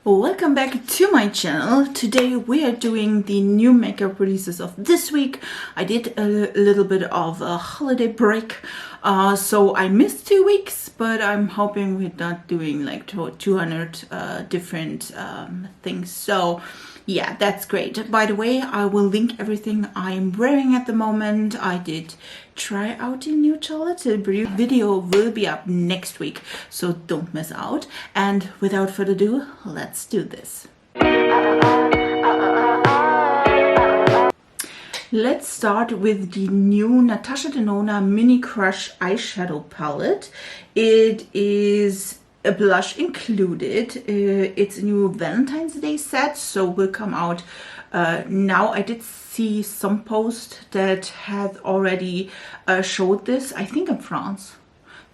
Welcome back to my channel. Today we are doing the new makeup releases of this week. I did a little bit of a holiday break, so I missed 2 weeks, but I'm hoping we're not doing like 200 different things. So yeah, that's great. By the way, I will link everything I'm wearing at the moment. I did try out the new Charlotte video will be up next week, so don't miss out. And without further ado, let's do this. Let's start with the new Natasha Denona Mini Crush eyeshadow palette. It is a blush included. It's a new Valentine's Day set, so will come out now. I did see some post that had already showed this. I think in France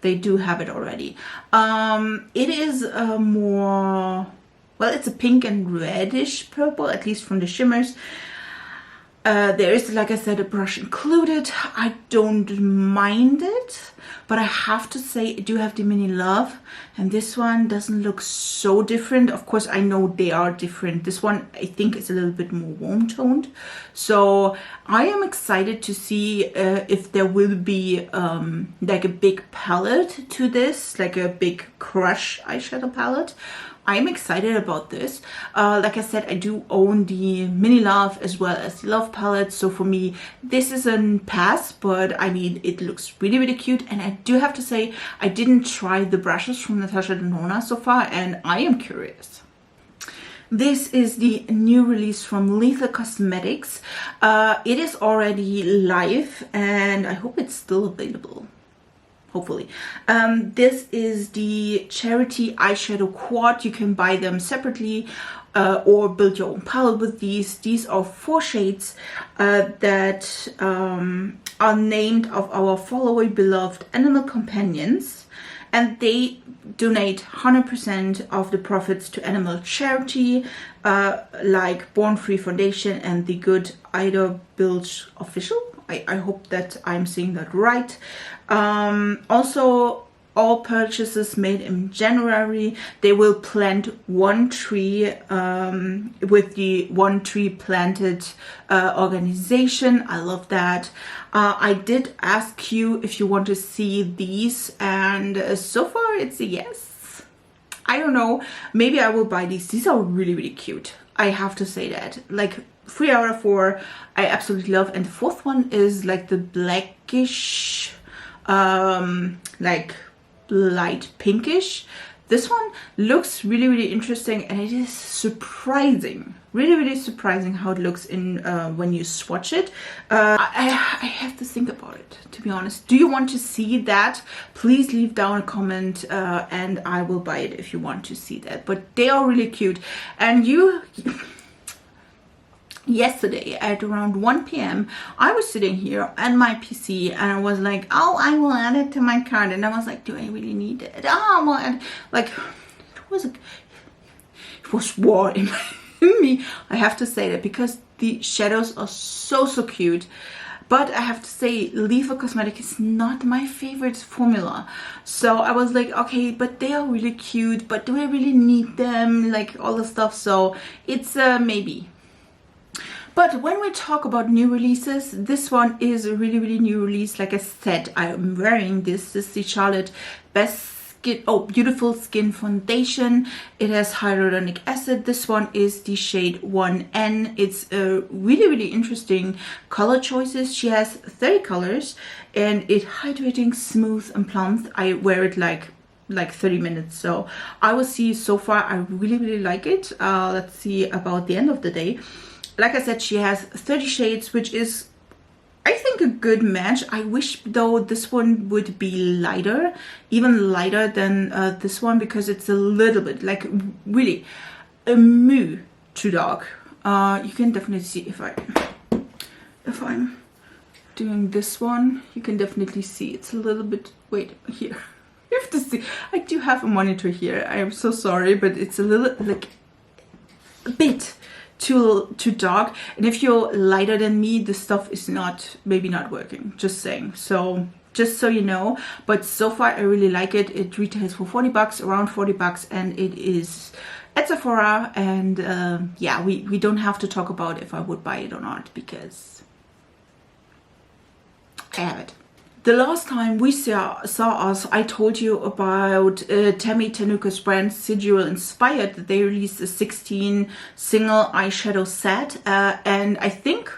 they do have it already. It is more, well, it's a pink and reddish purple, at least from the shimmers. There is, like I said, a brush included. I don't mind it, but I have to say I do have the Mini Love, and this one doesn't look so different. Of course, I know they are different. This one I think is a little bit more warm toned, so I am excited to see if there will be like a big palette to this, like a big crush eyeshadow palette. I'm excited about this. Like I said, I do own the Mini Love as well as the Love palette, so for me this is a pass, but I mean it looks really cute. And I do have to say I didn't try the brushes from Natasha Denona so far, and I am curious. This is the new release from Lethal Cosmetics. It is already live and I hope it's still available. Hopefully. This is the Charity Eyeshadow Quad. You can buy them separately or build your own palette with these. These are 4 shades that are named of our following beloved animal companions, and they donate 100% of the profits to animal charity like Born Free Foundation and the Good Ida Bilge Official. I hope that I'm saying that right. Also, all purchases made in January, they will plant 1 tree with the One Tree Planted organization. I love that. I did ask you if you want to see these, and so far it's a yes. I don't know, maybe I will buy these. These are really cute. I have to say that. Like 3 out of 4 I absolutely love, and the 4th one is like the blackish like light pinkish. This one looks really interesting, and it is surprising, really surprising how it looks in when you swatch it. I have to think about it, to be honest. Do you want to see that? Please leave down a comment and I will buy it if you want to see that. But they are really cute. And yesterday at around 1 p.m. I was sitting here on my PC and I was like, oh, I will add it to my cart, and I was like, do I really need it? Oh, well, and like it was war in me. I have to say that, because the shadows are so cute. But I have to say, Lethal Cosmetics is not my favorite formula. So I was like, okay, but they are really cute, but do I really need them? Like all the stuff. So it's maybe. But when we talk about new releases, this one is a really new release. Like I said, I'm wearing this. This is the Charlotte Beautiful Skin Foundation. It has hyaluronic acid. This one is the shade 1N. It's a really interesting color choices. She has 30 colors, and it's hydrating, smooth and plump. I wear it like 30 minutes, so I will see. So far I really like it. Let's see about the end of the day. Like I said, she has 30 shades, which is, I think, a good match. I wish though this one would be lighter, even lighter than this one, because it's a little bit like really a too dark. You can definitely see if I'm doing this one, you can definitely see it's a little bit, wait, here. You have to see, I do have a monitor here. I am so sorry, but it's a little, like a bit too dark, and if you're lighter than me, the stuff is maybe not working, just saying. So just so you know. But so far I really like it. It retails for 40 bucks, around 40 bucks, and it is at Sephora, and yeah, we don't have to talk about if I would buy it or not, because I have it. The last time we saw us, I told you about Tammy Tenuka's brand Sigil Inspired, that they released a 16 single eyeshadow set, and I think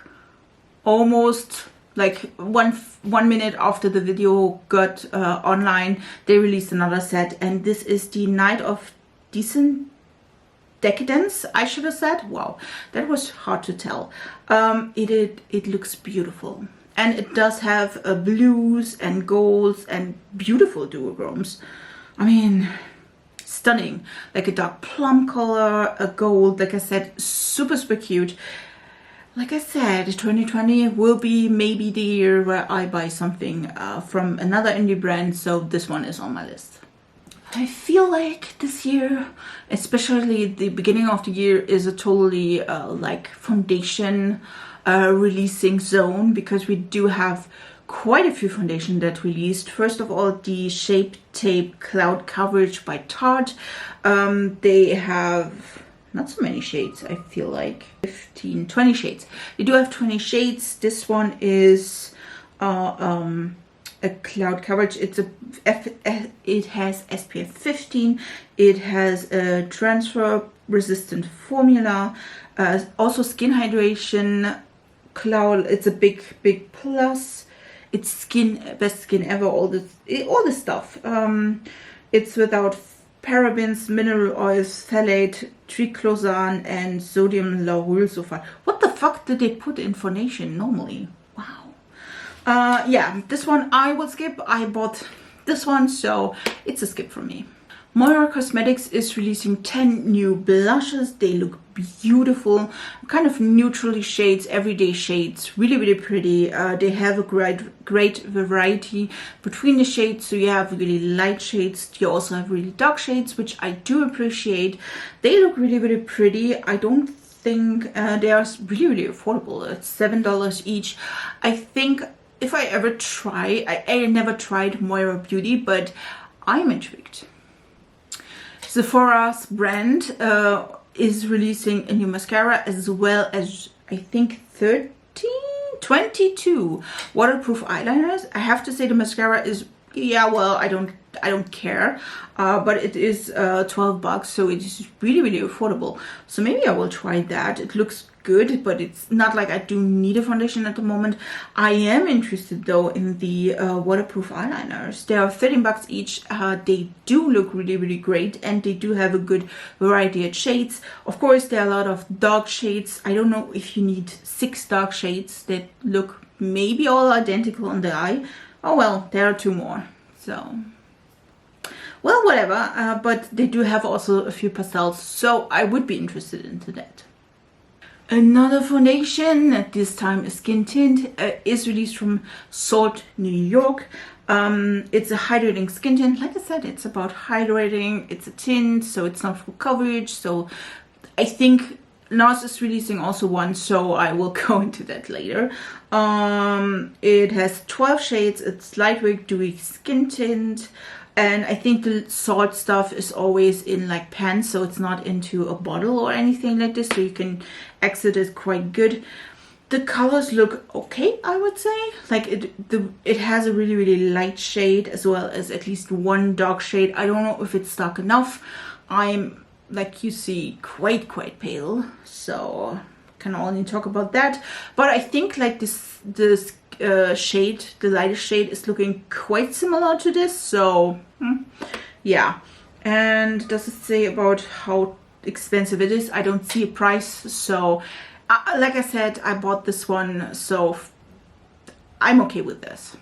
almost like one minute after the video got online, they released another set, and this is the Night of Decadence eyeshadow set. Wow, that was hard to tell. It looks beautiful. And it does have blues and golds and beautiful duochromes. I mean, stunning. Like a dark plum color, a gold, like I said, super, super cute. Like I said, 2020 will be maybe the year where I buy something from another indie brand, so this one is on my list. I feel like this year, especially the beginning of the year, is a totally like foundation releasing zone, because we do have quite a few foundation that released. First of all, the Shape Tape Cloud Coverage by Tarte. They have not so many shades, I feel like 20 shades. They do have 20 shades. This one is a cloud coverage. It has SPF 15. It has a transfer resistant formula, also skin hydration cloud. It's a big plus. It's best skin ever. All this stuff. It's without parabens, mineral oils, phthalate, triclosan, and sodium lauryl sulfate. What the fuck did they put in foundation normally? Wow. Yeah, this one I will skip. I bought this one, so it's a skip for me. Moira Cosmetics is releasing 10 new blushes. They look beautiful, kind of neutrally shades, everyday shades, really, really pretty. They have a great variety between the shades, so you have really light shades, you also have really dark shades, which I do appreciate. They look really, really pretty. I don't think they are really, really affordable. It's $7 each. I think if I ever try, I never tried Moira Beauty, but I'm intrigued. Sephora's brand is releasing a new mascara, as well as I think 22 waterproof eyeliners. I have to say the mascara is, yeah, well, I don't care, but it is $12, so it is really, really affordable. So maybe I will try that. It looks good, but it's not like I do need a foundation at the moment. I am interested though in the waterproof eyeliners. They are $13 each. They do look really, really great, and they do have a good variety of shades. Of course, there are a lot of dark shades. I don't know if you need 6 dark shades that look maybe all identical on the eye. Oh well, there are 2 more. So, well, whatever. But they do have also a few pastels, so I would be interested into that. Another foundation, this time a skin tint, is released from Salt, New York. It's a hydrating skin tint. Like I said, it's about hydrating. It's a tint, so it's not full coverage. So I think NARS is releasing also one, so I will go into that later. It has 12 shades. It's lightweight, dewy skin tint. And I think the Salt stuff is always in like pens, so it's not into a bottle or anything like this, so you can exit it quite good. The colors look okay, I would say. Like it has a really, really light shade, as well as at least one dark shade. I don't know if it's dark enough. I'm, like you see, quite pale, so can only talk about that. But I think like this shade, the lightest shade, is looking quite similar to this, so yeah. And does it say about how expensive it is? I don't see a price, so like I said, I bought this one, so I'm okay with this.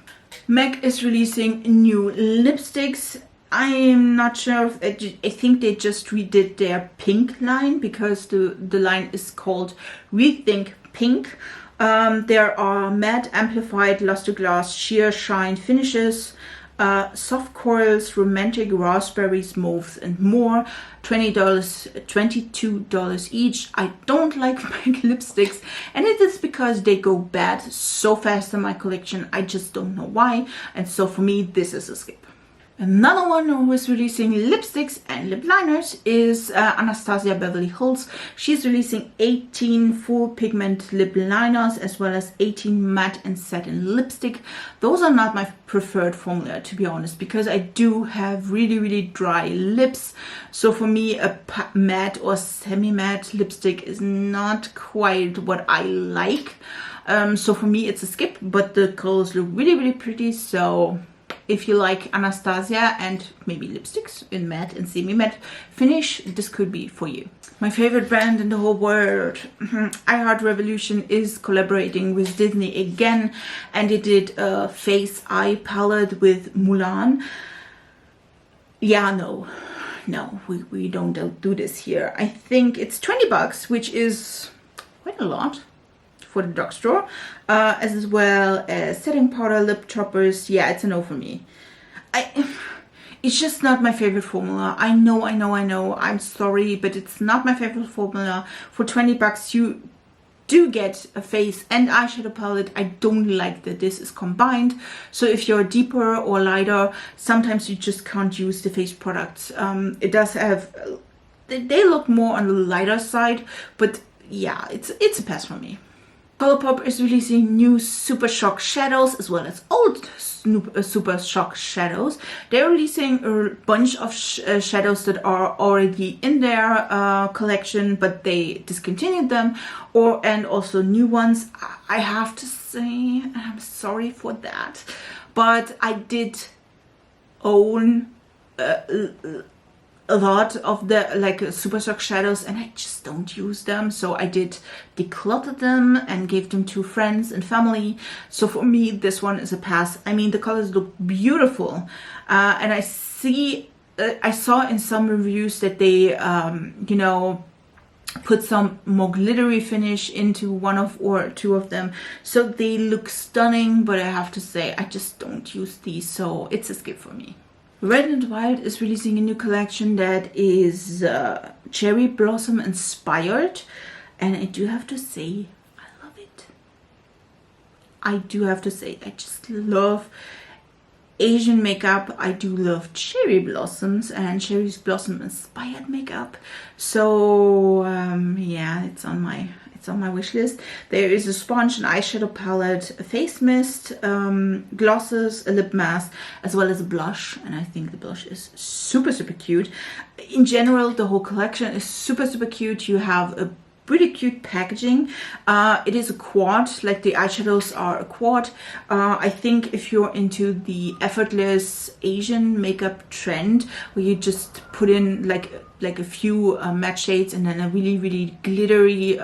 MAC is releasing new lipsticks. I'm not sure if I think they just redid their pink line, because the line is called Rethink Pink. There are matte, amplified, luster glass, sheer, shine finishes, soft corals, romantic raspberries, mauves, and more. $22 each. I don't like MAC lipsticks, and it is because they go bad so fast in my collection. I just don't know why, and so for me this is a skip. Another one who is releasing lipsticks and lip liners is Anastasia Beverly Hills. She's releasing 18 full pigment lip liners as well as 18 matte and satin lipstick. Those are not my preferred formula, to be honest, because I do have really dry lips. So for me, a matte or semi-matte lipstick is not quite what I like. So for me, it's a skip, but the colors look really pretty. So if you like Anastasia and maybe lipsticks in matte and semi-matte finish, this could be for you. My favorite brand in the whole world, I Heart Revolution, is collaborating with Disney again, and they did a face eye palette with Mulan. Yeah, no, we don't do this here. I think it's 20 bucks, which is quite a lot for the drugstore, as well as setting powder, lip toppers. Yeah, it's a no for me. It's just not my favorite formula. I know. I'm sorry, but it's not my favorite formula. For 20 bucks, you do get a face and eyeshadow palette. I don't like that this is combined. So if you're deeper or lighter, sometimes you just can't use the face products. It does have, they look more on the lighter side, but yeah, it's a pass for me. Colourpop is releasing new Super Shock shadows as well as old Super Shock shadows. They're releasing a bunch of shadows that are already in their collection, but they discontinued them, and also new ones. I have to say, I'm sorry for that, but I did own a lot of the Super Shock shadows, and I just don't use them. So I did declutter them and gave them to friends and family. So for me, this one is a pass. I mean, the colors look beautiful, and I saw in some reviews that they you know, put some more glittery finish into one or two of them, so they look stunning. But I have to say, I just don't use these, so it's a skip for me. Red and Wild is releasing a new collection that is cherry blossom inspired, and I do have to say, I love it. I do have to say, I just love Asian makeup. I do love cherry blossoms and cherry blossom inspired makeup. So yeah, it's on my wish list. There is a sponge and eyeshadow palette, a face mist, glosses, a lip mask, as well as a blush. And I think the blush is super cute. In general, the whole collection is super cute. You have a pretty cute packaging. It is a quad, like the eyeshadows are a quad. I think if you're into the effortless Asian makeup trend, where you just put in like a few matte shades and then a really glittery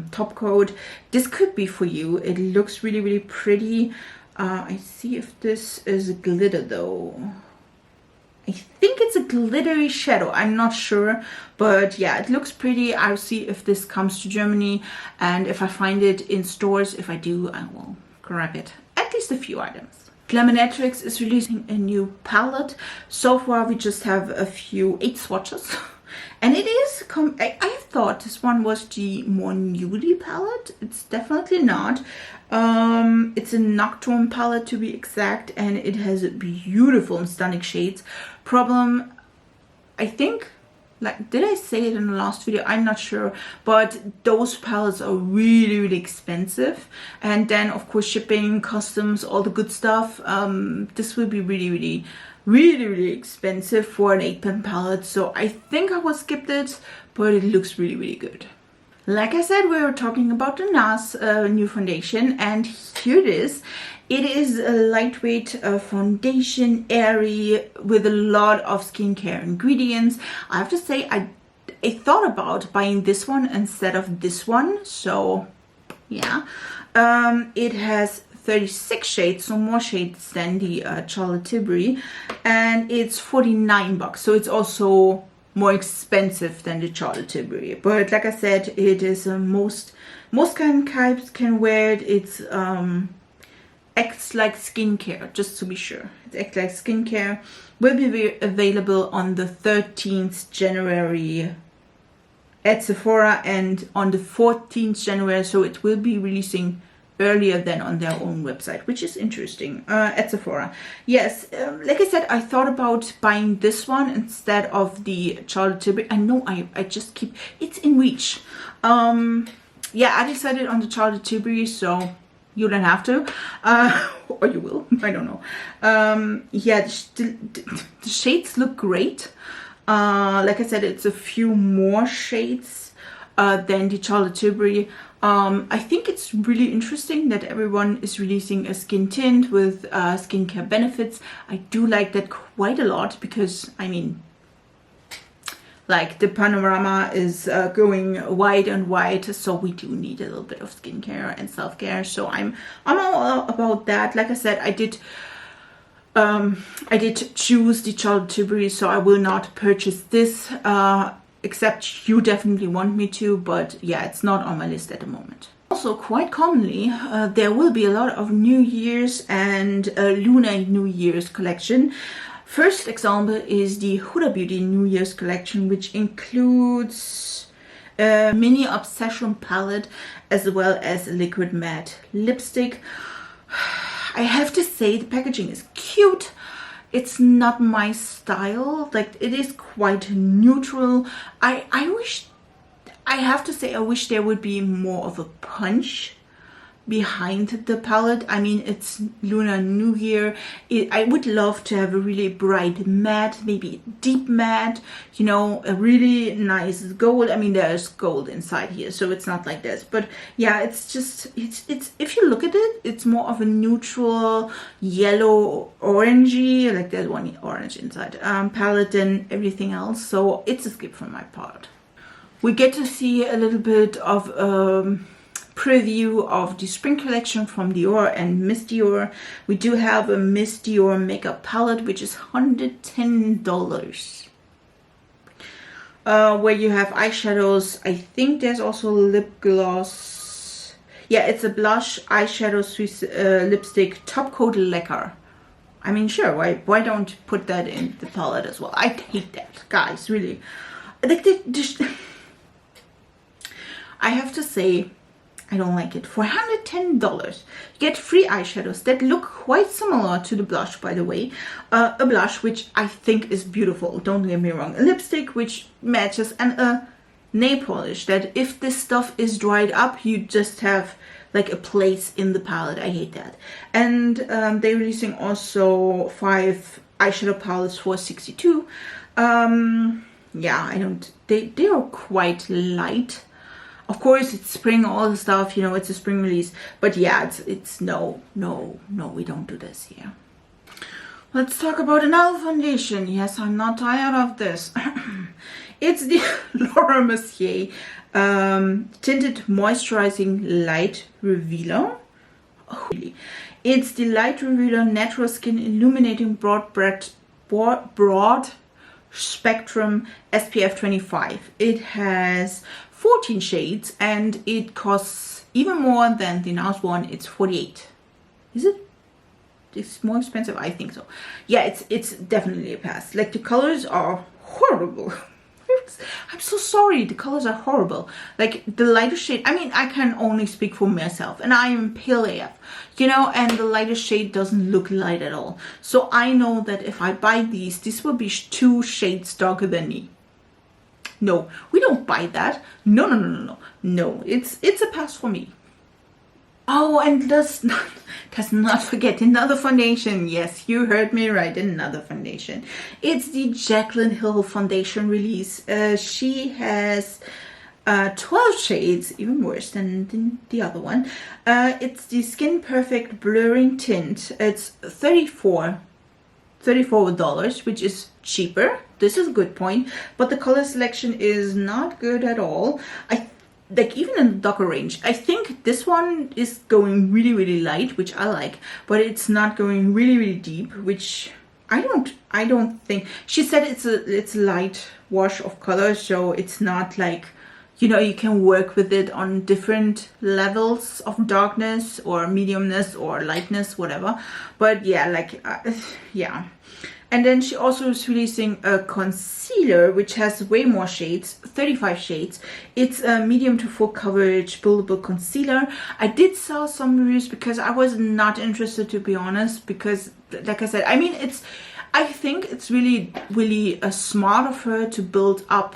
top coat, this could be for you. It looks really pretty. I see if this is a glitter though. I think it's a glittery shadow, I'm not sure, but yeah, it looks pretty. I'll see if this comes to Germany, and if I find it in stores. If I do, I will grab it, at least a few items. Glaminatrix is releasing a new palette. So far we just have a few 8 swatches. And it is, I thought this one was the more nudie palette. It's definitely not. It's a Nocturne palette to be exact, and it has beautiful and stunning shades. Problem, I think, like, did I say it in the last video? I'm not sure, but those palettes are really expensive. And then of course shipping, customs, all the good stuff. This will be really expensive for an 8-pen palette, so I think I will skip it, but it looks really good. Like I said, we were talking about the NARS new foundation, and here it is. It is a lightweight foundation, airy, with a lot of skincare ingredients. I have to say, I thought about buying this one instead of this one, so yeah. It has 36 shades, so more shades than the Charlotte Tilbury, and it's 49 bucks, so it's also more expensive than the Charlotte Tilbury. But like I said, it is most types can wear it. It's acts like skincare, just to be sure. It acts like skincare. Will be available on the 13th January at Sephora and on the 14th January, so it will be releasing earlier than on their own website, which is interesting. At Sephora, yes, like I said, I thought about buying this one instead of the Charlotte Tilbury. I know I just keep, it's in reach. Yeah, I decided on the Charlotte Tilbury, so you don't have to, or you will, I don't know. Yeah, the shades look great. Like I said, it's a few more shades than the Charlotte Tilbury. I think it's really interesting that everyone is releasing a skin tint with skincare benefits. I do like that quite a lot because, I mean, like the panorama is going wide and wide, so we do need a little bit of skincare and self-care. So I'm all about that. Like I said, I did choose the Charlotte Tilbury, so I will not purchase this, except you definitely want me to, but yeah, it's not on my list at the moment. Also, quite commonly, there will be a lot of New Year's and Lunar New Year's collection. First example is the Huda Beauty New Year's collection, which includes a mini obsession palette as well as a liquid matte lipstick. I have to say the packaging is cute. It's not my style. Like, it is quite neutral. I have to say I wish there would be more of a punch behind the palette. I mean, it's Lunar New Year. I would love to have a really bright matte, maybe deep matte, you know, a really nice gold. I mean, there's gold inside here, so it's not like this, but yeah, it's just, it's if you look at it, it's more of a neutral yellow orangey, like there's one orange inside, palette than everything else, so it's a skip from my part. We get to see a little bit of preview of the spring collection from Dior and Miss Dior. We do have a Miss Dior makeup palette, which is $110. Where you have eyeshadows. I think there's also lip gloss. Yeah, it's a blush, eyeshadow, Swiss lipstick, top coat lacquer. I mean, sure, why don't put that in the palette as well? I hate that, guys, really. Like, I have to say, I don't like it. For $110, you get 3 eyeshadows that look quite similar to the blush, by the way. A blush, which I think is beautiful, don't get me wrong. A lipstick, which matches, and a nail polish that if this stuff is dried up, you just have like a place in the palette. I hate that. And they're releasing also 5 eyeshadow palettes for $62. Yeah, they are quite light. Of course, it's spring, all the stuff, you know, it's a spring release. But yeah, it's no, we don't do this here. Let's talk about another foundation. Yes, I'm not tired of this. It's the Laura Mercier Tinted Moisturizing Light Revealer. Oh, really? It's the Light Revealer Natural Skin Illuminating Broad Spectrum SPF 25. It has 14 shades and it costs even more than the NARS one. It's $48. Is it? It's more expensive? I think so. Yeah, it's definitely a pass. Like, the colors are horrible. I'm so sorry, the colors are horrible. Like, the lighter shade, I mean, I can only speak for myself, and I am pale AF, you know, and the lighter shade doesn't look light at all. So I know that if I buy these, this will be 2 shades darker than me. No, we don't buy that. No, it's a pass for me. Oh, and does not forget another foundation. Yes, you heard me right, another foundation. It's the Jaclyn Hill foundation release. She has 12 shades, even worse than the other one. It's the Skin Perfect Blurring Tint. It's $34, which is cheaper. This is a good point, but the color selection is not good at all. Like, even in the darker range, I think this one is going really light, which I like, but it's not going really deep, which I don't think. She said it's a light wash of color, so it's not like, you know, you can work with it on different levels of darkness or mediumness or lightness, whatever. But yeah, like, yeah. And then she also is releasing a concealer, which has way more shades, 35 shades. It's a medium to full coverage buildable concealer. I did sell some reviews because I was not interested, to be honest, because like I said, I mean, I think it's really, really smart of her to build up,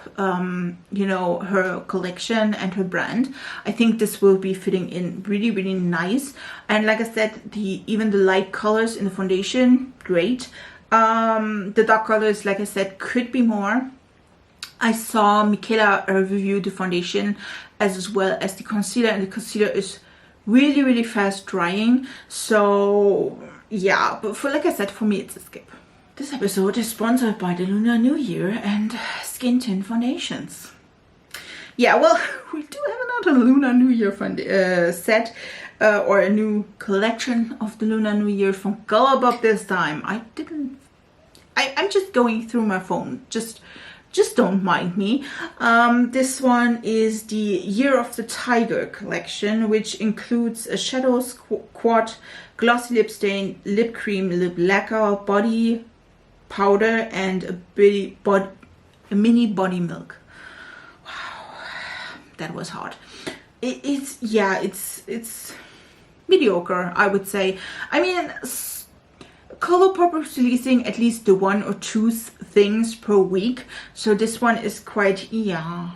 you know, her collection and her brand. I think this will be fitting in really, really nice. And like I said, even the light colors in the foundation, great. The dark colors, like I said, could be more. I saw Michaela review the foundation as well as the concealer, and the concealer is really, really fast drying. So yeah, but like I said, for me, it's a skip. This episode is sponsored by the Lunar New Year and Skin Tint Foundations. Yeah, well, we do have another Lunar New Year set, or a new collection of the Lunar New Year from Colourpop this time. I'm just going through my phone. Just don't mind me. This one is the Year of the Tiger collection, which includes a shadows, quad, glossy lip stain, lip cream, lip lacquer, body powder, and a mini body milk. Wow, that was hard. It's mediocre, I would say. I mean, Colourpop is releasing at least the 1 or 2 things per week, so this one is quite, yeah,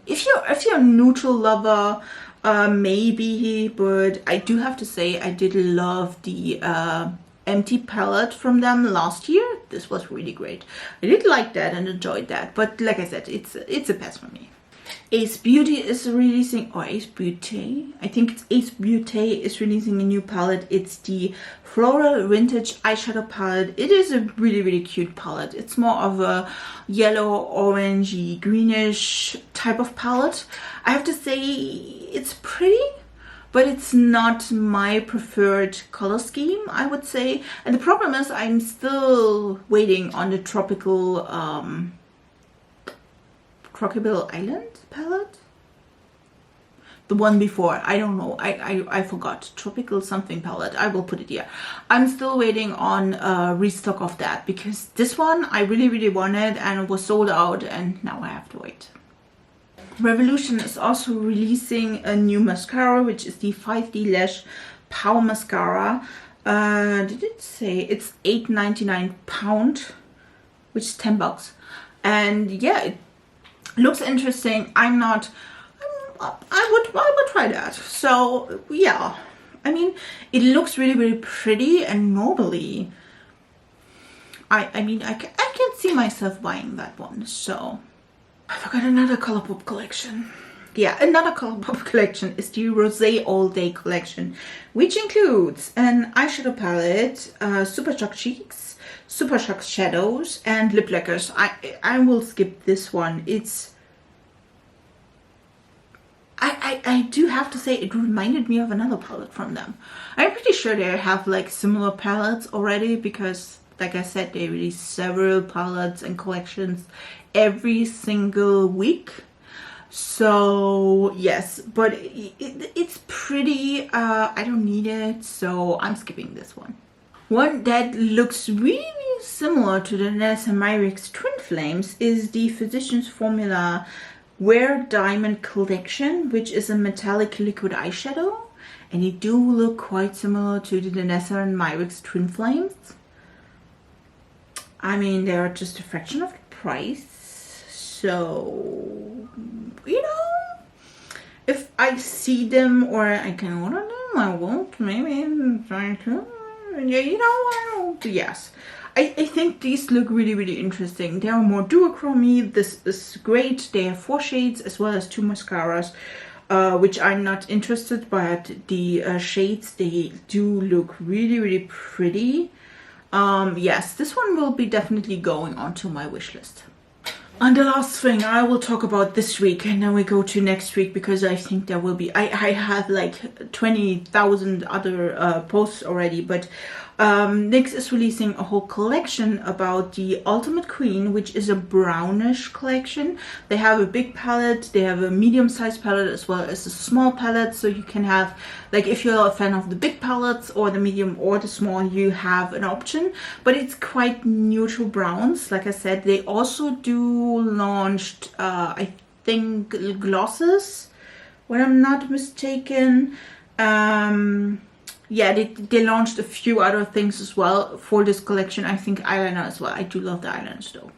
if you're a neutral lover, maybe, but I do have to say I did love the empty palette from them last year. This was really great. I did like that and enjoyed that, but like I said, it's a pass for me. Ace Beauty is releasing, or Ace Beauty, I think it's Ace Beauty is releasing a new palette. It's the Floral Vintage Eyeshadow Palette. It is a really, really cute palette. It's more of a yellow, orangey, greenish type of palette. I have to say it's pretty, but it's not my preferred color scheme, I would say. And the problem is I'm still waiting on the Tropical Island palette. The one before, I don't know, I forgot. Tropical something palette, I will put it here. I'm still waiting on a restock of that, because this one I really, really wanted and it was sold out, and now I have to wait. Revolution is also releasing a new mascara, which is the 5D Lash Power Mascara. Did it say it's £8.99, which is $10, and yeah, it looks interesting. I would try that. So yeah, I mean, it looks really, really pretty, and normally I mean I can see myself buying that one. So I forgot another Colourpop collection. Yeah, another Colourpop collection is the Rosé All Day collection, which includes an eyeshadow palette, Super Shock Cheeks, Super Shock Shadows, and lip lacquers. I will skip this one. I do have to say it reminded me of another palette from them. I'm pretty sure they have like similar palettes already, because like I said, they release several palettes and collections every single week. So yes, but it's pretty. I don't need it, so I'm skipping this one. One that looks really similar to the Samantha Marchs Twin Flames is the Physicians Formula Wear Diamond collection, which is a metallic liquid eyeshadow, and they do look quite similar to the Samantha Marchs Twin Flames. I mean, they're just a fraction of the price, so you know, if I see them or I can order them, I won't. Maybe try to. Yeah, you know, I don't. Yes. I think these look really, really interesting. They are more duochrome. This is great. They have 4 shades as well as 2 mascaras, which I'm not interested, but the shades, they do look really, really pretty. Yes, this one will be definitely going onto my wish list. And the last thing I will talk about this week, and then we go to next week, because I think there will be, I have like 20,000 other posts already, but NYX is releasing a whole collection about the Ultimate Queen, which is a brownish collection. They have a big palette, they have a medium-sized palette as well as a small palette, so you can have, like, if you're a fan of the big palettes or the medium or the small, you have an option. But it's quite neutral browns. Like I said, they also do launched I think glosses, when I'm not mistaken. Yeah, they launched a few other things as well for this collection. I think eyeliner as well. I do love the eyeliners though.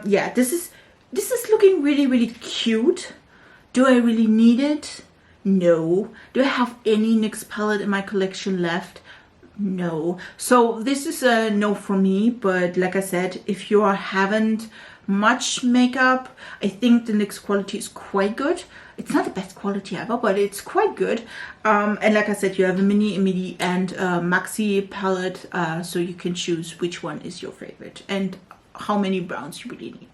Yeah, this is looking really, really cute. Do I really need it? No. Do I have any NYX palette in my collection left? No. So this is a no for me, but like I said, if you haven't much makeup, I think the NYX quality is quite good. It's not the best quality ever, but it's quite good. And like I said, you have a mini, a midi, and a maxi palette, so you can choose which one is your favorite and how many browns you really need.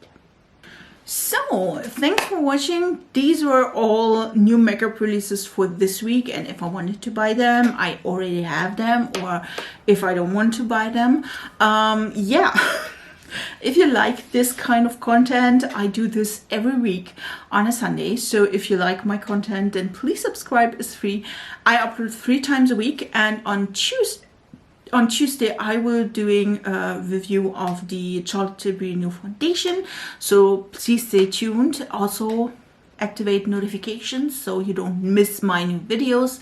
So, thanks for watching. These were all new makeup releases for this week, and if I wanted to buy them, I already have them, or if I don't want to buy them, yeah. If you like this kind of content, I do this every week on a Sunday. So if you like my content, then please subscribe. It's free. I upload 3 times a week, and on Tuesday I will doing a review of the Charlotte Tilbury new foundation. So please stay tuned. Also activate notifications so you don't miss my new videos.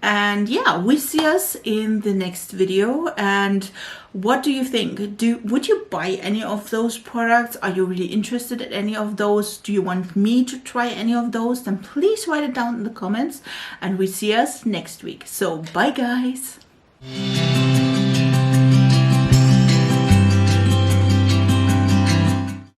And yeah, we see us in the next video. And what do you think? Would you buy any of those products? Are you really interested in any of those? Do you want me to try any of those? Then please write it down in the comments, and we see us next week. So bye guys.